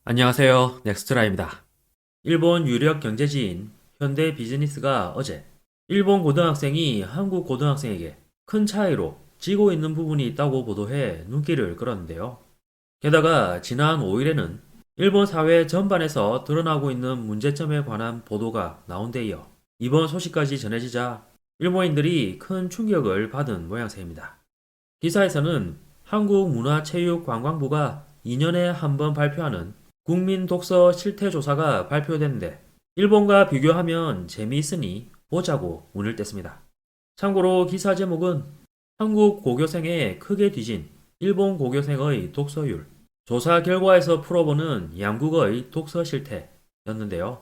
안녕하세요. 넥스트라입니다. 일본 유력 경제지인 현대비즈니스가 어제 일본 고등학생이 한국 고등학생에게 큰 차이로 지고 있는 부분이 있다고 보도해 눈길을 끌었는데요. 게다가 지난 5일에는 일본 사회 전반에서 드러나고 있는 문제점에 관한 보도가 나온 데 이어 이번 소식까지 전해지자 일본인들이 큰 충격을 받은 모양새입니다. 기사에서는 한국문화체육관광부가 2년에 한 번 발표하는 국민 독서 실태 조사가 발표됐는데 일본과 비교하면 재미있으니 보자고 운을 뗐습니다. 참고로 기사 제목은 한국 고교생에 크게 뒤진 일본 고교생의 독서율, 조사 결과에서 풀어보는 양국의 독서 실태였는데요.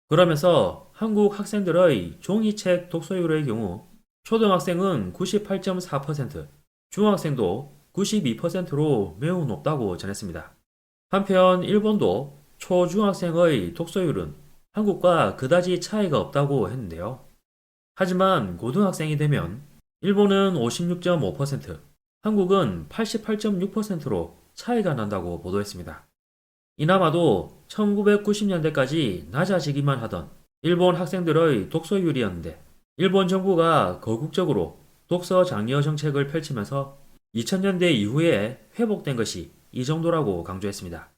그러면서 한국 학생들의 종이책 독서율의 경우 초등학생은 98.4%, 중학생도 92%로 매우 높다고 전했습니다. 한편 일본도 초중학생의 독서율은 한국과 그다지 차이가 없다고 했는데요. 하지만 고등학생이 되면 일본은 56.5%, 한국은 88.6%로 차이가 난다고 보도했습니다. 이나마도 1990년대까지 낮아지기만 하던 일본 학생들의 독서율이었는데 일본 정부가 거국적으로 독서 장려 정책을 펼치면서 2000년대 이후에 회복된 것이 이 정도라고 강조했습니다.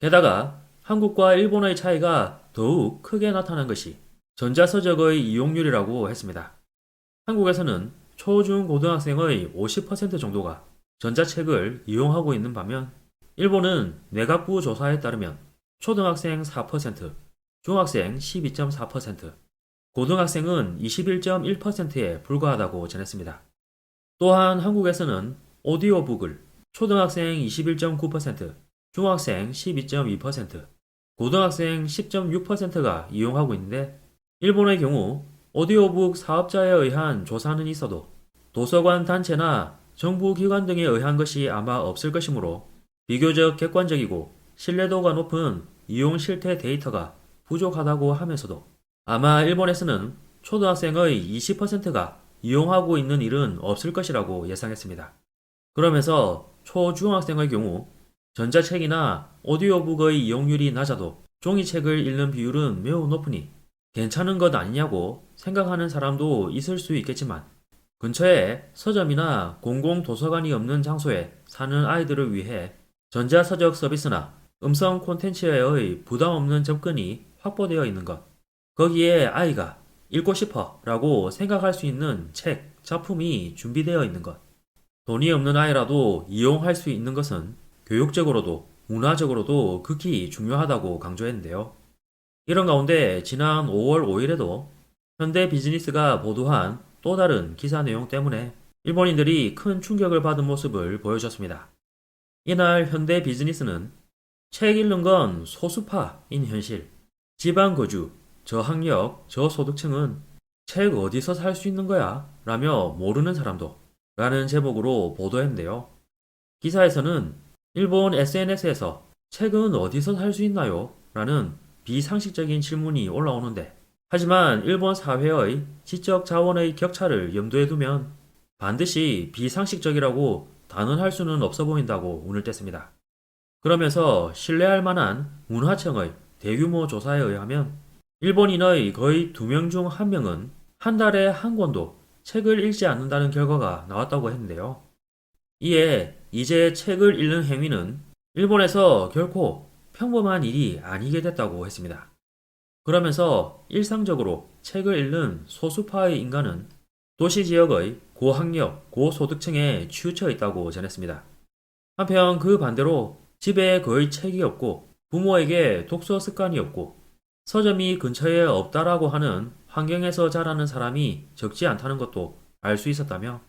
게다가 한국과 일본의 차이가 더욱 크게 나타난 것이 전자서적의 이용률이라고 했습니다. 한국에서는 초중 고등학생의 50% 정도가 전자책을 이용하고 있는 반면 일본은 내각부 조사에 따르면 초등학생 4%, 중학생 12.4%, 고등학생은 21.1%에 불과하다고 전했습니다. 또한 한국에서는 오디오북을 초등학생 21.9%, 중학생 12.2%, 고등학생 10.6%가 이용하고 있는데 일본의 경우 오디오북 사업자에 의한 조사는 있어도 도서관 단체나 정부 기관 등에 의한 것이 아마 없을 것이므로 비교적 객관적이고 신뢰도가 높은 이용 실태 데이터가 부족하다고 하면서도 아마 일본에서는 초등학생의 20%가 이용하고 있는 일은 없을 것이라고 예상했습니다. 그러면서 초중학생의 경우 전자책이나 오디오북의 이용률이 낮아도 종이책을 읽는 비율은 매우 높으니 괜찮은 것 아니냐고 생각하는 사람도 있을 수 있겠지만 근처에 서점이나 공공도서관이 없는 장소에 사는 아이들을 위해 전자서적 서비스나 음성 콘텐츠의 부담 없는 접근이 확보되어 있는 것, 거기에 아이가 읽고 싶어 라고 생각할 수 있는 책, 작품이 준비되어 있는 것, 돈이 없는 아이라도 이용할 수 있는 것은 교육적으로도 문화적으로도 극히 중요하다고 강조했는데요. 이런 가운데 지난 5월 5일에도 현대 비즈니스가 보도한 또 다른 기사 내용 때문에 일본인들이 큰 충격을 받은 모습을 보여줬습니다. 이날 현대 비즈니스는 책 읽는 건 소수파인 현실, 지방 거주, 저학력, 저소득층은 책 어디서 살 수 있는 거야? 라며 모르는 사람도 라는 제목으로 보도했는데요. 기사에서는 일본 SNS에서 책은 어디서 살 수 있나요? 라는 비상식적인 질문이 올라오는데 하지만 일본 사회의 지적 자원의 격차를 염두에 두면 반드시 비상식적이라고 단언할 수는 없어 보인다고 운을 뗐습니다. 그러면서 신뢰할 만한 문화청의 대규모 조사에 의하면 일본인의 거의 2명 중 1명은 한 달에 한 권도 책을 읽지 않는다는 결과가 나왔다고 했는데요. 이에 이제 책을 읽는 행위는 일본에서 결코 평범한 일이 아니게 됐다고 했습니다. 그러면서 일상적으로 책을 읽는 소수파의 인간은 도시 지역의 고학력, 고소득층에 치우쳐 있다고 전했습니다. 한편 그 반대로 집에 거의 책이 없고 부모에게 독서 습관이 없고 서점이 근처에 없다라고 하는 환경에서 자라는 사람이 적지 않다는 것도 알 수 있었다며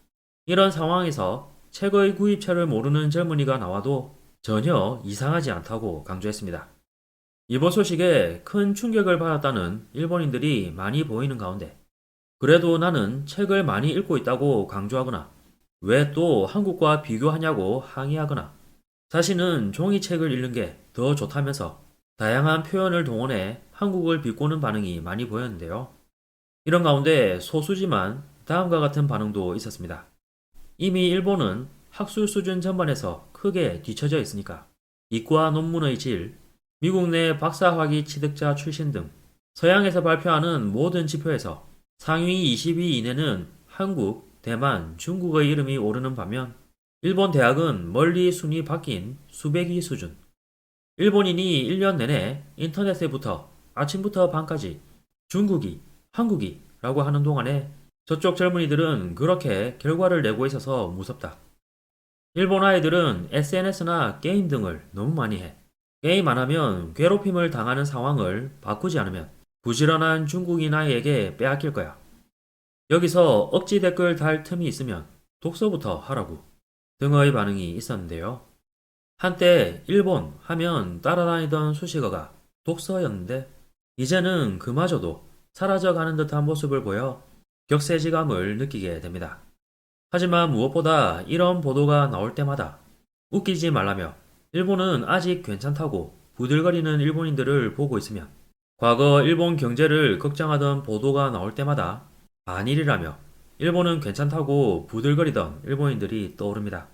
이런 상황에서 책의 구입처를 모르는 젊은이가 나와도 전혀 이상하지 않다고 강조했습니다. 이번 소식에 큰 충격을 받았다는 일본인들이 많이 보이는 가운데 그래도 나는 책을 많이 읽고 있다고 강조하거나 왜 또 한국과 비교하냐고 항의하거나 자신은 종이책을 읽는 게 더 좋다면서 다양한 표현을 동원해 한국을 비꼬는 반응이 많이 보였는데요. 이런 가운데 소수지만 다음과 같은 반응도 있었습니다. 이미 일본은 학술 수준 전반에서 크게 뒤처져 있으니까 이과 논문의 질, 미국 내 박사학위 취득자 출신 등 서양에서 발표하는 모든 지표에서 상위 20위 이내는 한국, 대만, 중국의 이름이 오르는 반면 일본 대학은 멀리 순위 바뀐 수백위 수준. 일본인이 1년 내내 인터넷에부터 아침부터 밤까지 중국이, 한국이 라고 하는 동안에 저쪽 젊은이들은 그렇게 결과를 내고 있어서 무섭다. 일본 아이들은 SNS나 게임 등을 너무 많이 해. 게임 안 하면 괴롭힘을 당하는 상황을 바꾸지 않으면 부지런한 중국인 아이에게 빼앗길 거야. 여기서 억지 댓글 달 틈이 있으면 독서부터 하라고 등의 반응이 있었는데요. 한때 일본 하면 따라다니던 수식어가 독서였는데 이제는 그마저도 사라져가는 듯한 모습을 보여 격세지감을 느끼게 됩니다. 하지만 무엇보다 이런 보도가 나올 때마다 웃기지 말라며 일본은 아직 괜찮다고 부들거리는 일본인들을 보고 있으면 과거 일본 경제를 걱정하던 보도가 나올 때마다 반일이라며 일본은 괜찮다고 부들거리던 일본인들이 떠오릅니다.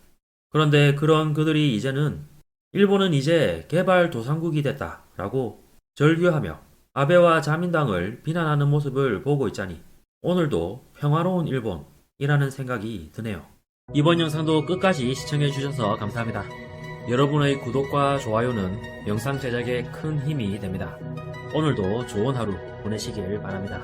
그런데 그런 그들이 이제는 일본은 이제 개발도상국이 됐다 라고 절규하며 아베와 자민당을 비난하는 모습을 보고 있자니 오늘도 평화로운 일본이라는 생각이 드네요. 이번 영상도 끝까지 시청해주셔서 감사합니다. 여러분의 구독과 좋아요는 영상 제작에 큰 힘이 됩니다. 오늘도 좋은 하루 보내시길 바랍니다.